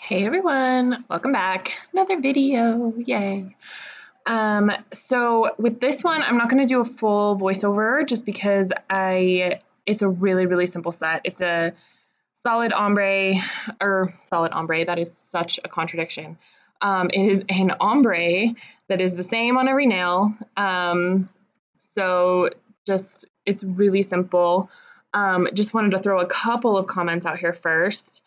Hey everyone, welcome back. Another video, yay. So with this one, I'm not going to do a full voiceover just because it's a really simple set. It's a solid ombre, that is such a contradiction. It is an ombre that is the same on every nail. So it's really simple. Just wanted to throw a couple of comments out here first.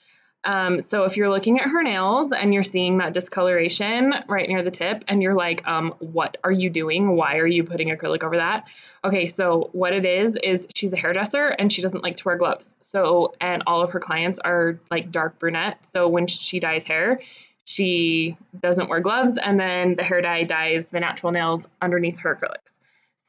So if you're looking at her nails and you're seeing that discoloration right near the tip and you're like, what are you doing? Why are you putting acrylic over that? Okay, so what it is she's a hairdresser and she doesn't like to wear gloves. So, and all of her clients are like dark brunette. So when she dyes hair, she doesn't wear gloves and then the hair dye dyes the natural nails underneath her acrylics.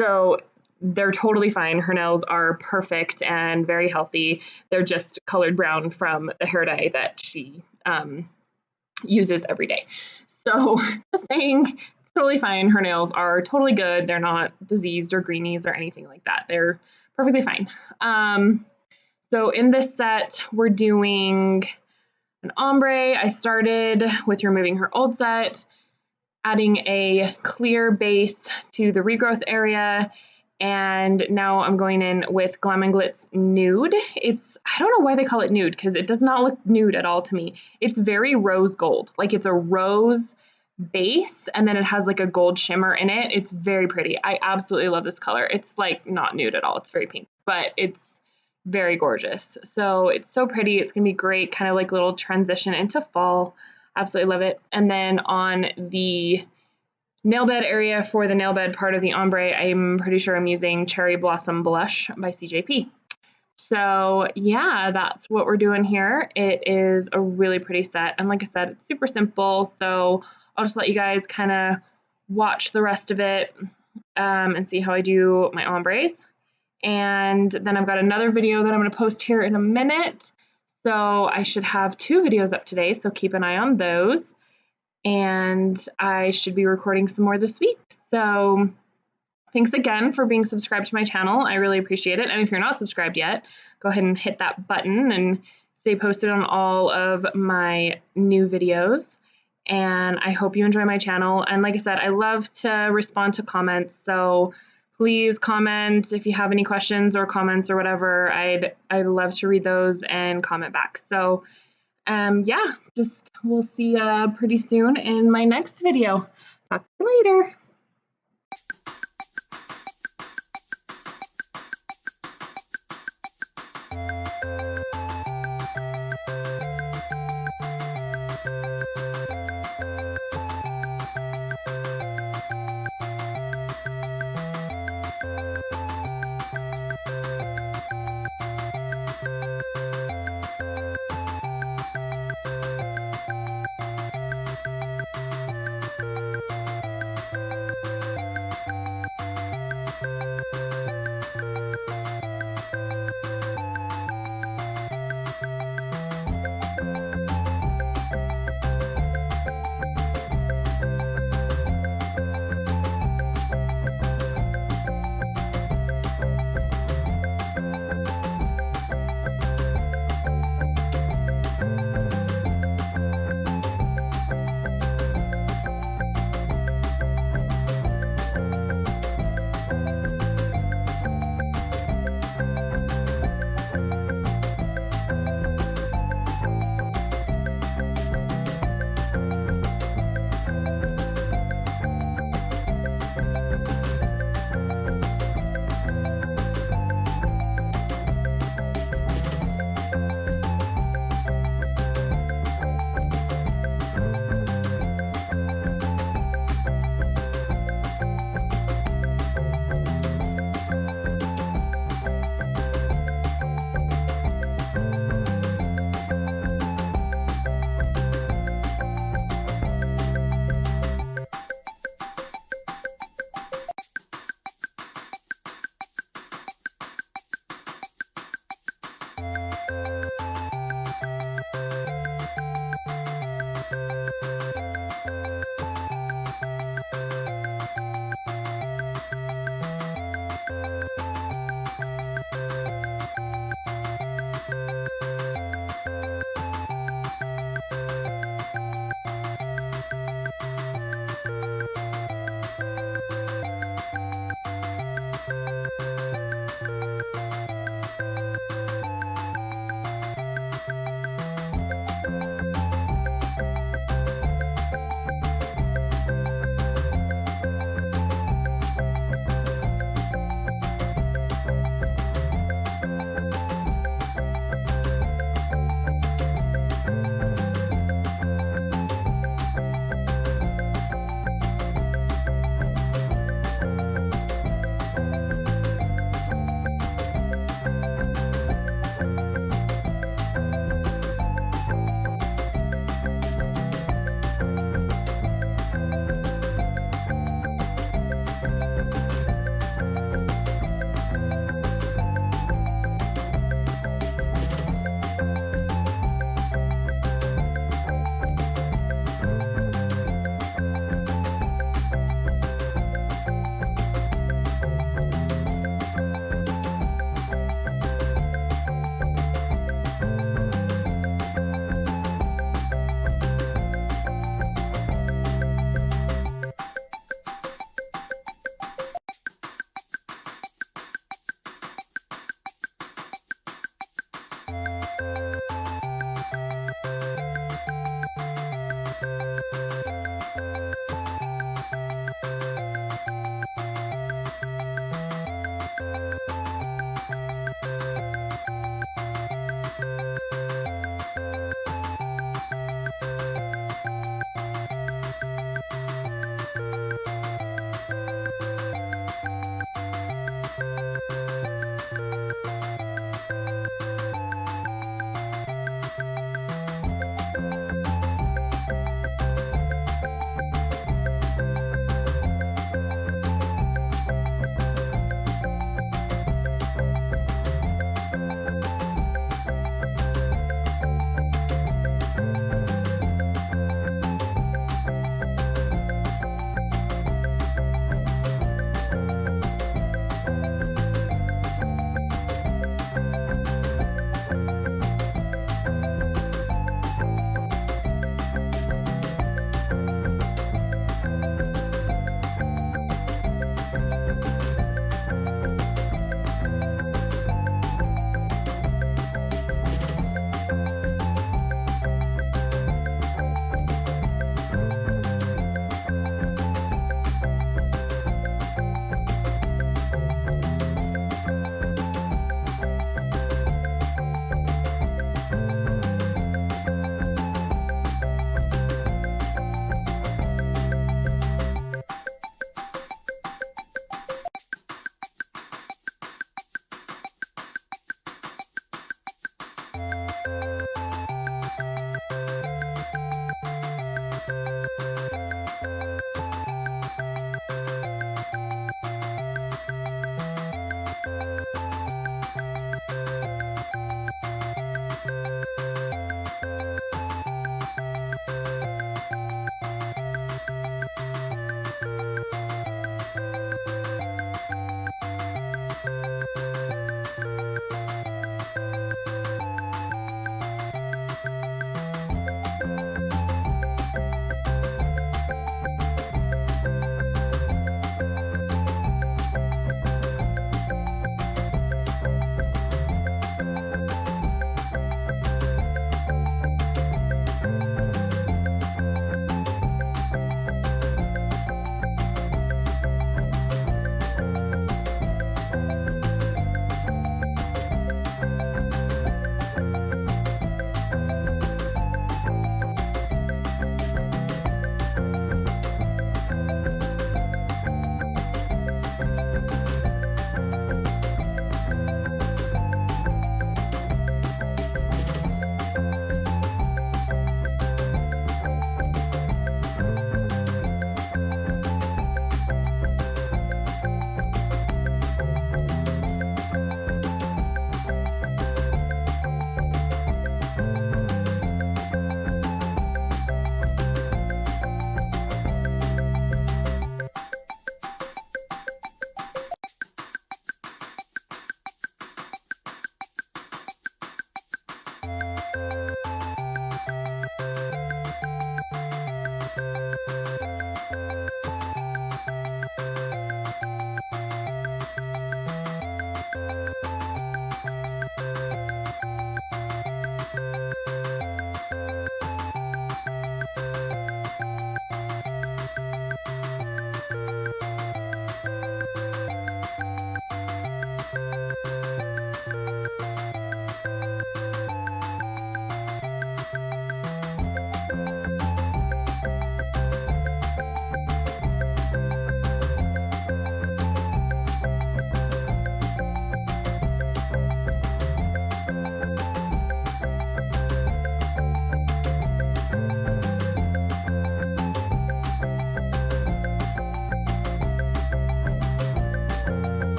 So they're totally fine. Her nails are perfect and very healthy. They're just colored brown from the hair dye that she uses every day. So just saying, it's totally fine. Her nails are totally good. They're not diseased or greenies or anything like that. They're perfectly fine. So in this set, we're doing an ombre. I started with removing her old set, adding a clear base to the regrowth area, and now I'm going in with Glam and Glits Nude. I don't know why they call it nude because it does not look nude at all to me. It's very rose gold, like it's a rose base and then it has like a gold shimmer in it. It's very pretty. I absolutely love this color. It's like not nude at all. It's very pink, but it's very gorgeous. So it's so pretty. It's gonna be great, kind of like little transition into fall. Absolutely love it. And then on the nail bed area for the nail bed part of the ombre, I'm pretty sure I'm using Cherry Blossom Blush by CJP. So yeah, that's what we're doing here. It is a really pretty set. And like I said, it's super simple. So I'll just let you guys kind of watch the rest of it and see how I do my ombres. And then I've got another video that I'm going to post here in a minute. So I should have 2 videos up today, so keep an eye on those. And I should be recording some more this week. So thanks again for being subscribed to my channel. I really appreciate it. And if you're not subscribed yet, go ahead and hit that button and stay posted on all of my new videos. And I hope you enjoy my channel. And like I said, I love to respond to comments. So please comment if you have any questions or comments or whatever. I'd love to read those and comment back. So yeah, we'll see you pretty soon in my next video. Talk to you later.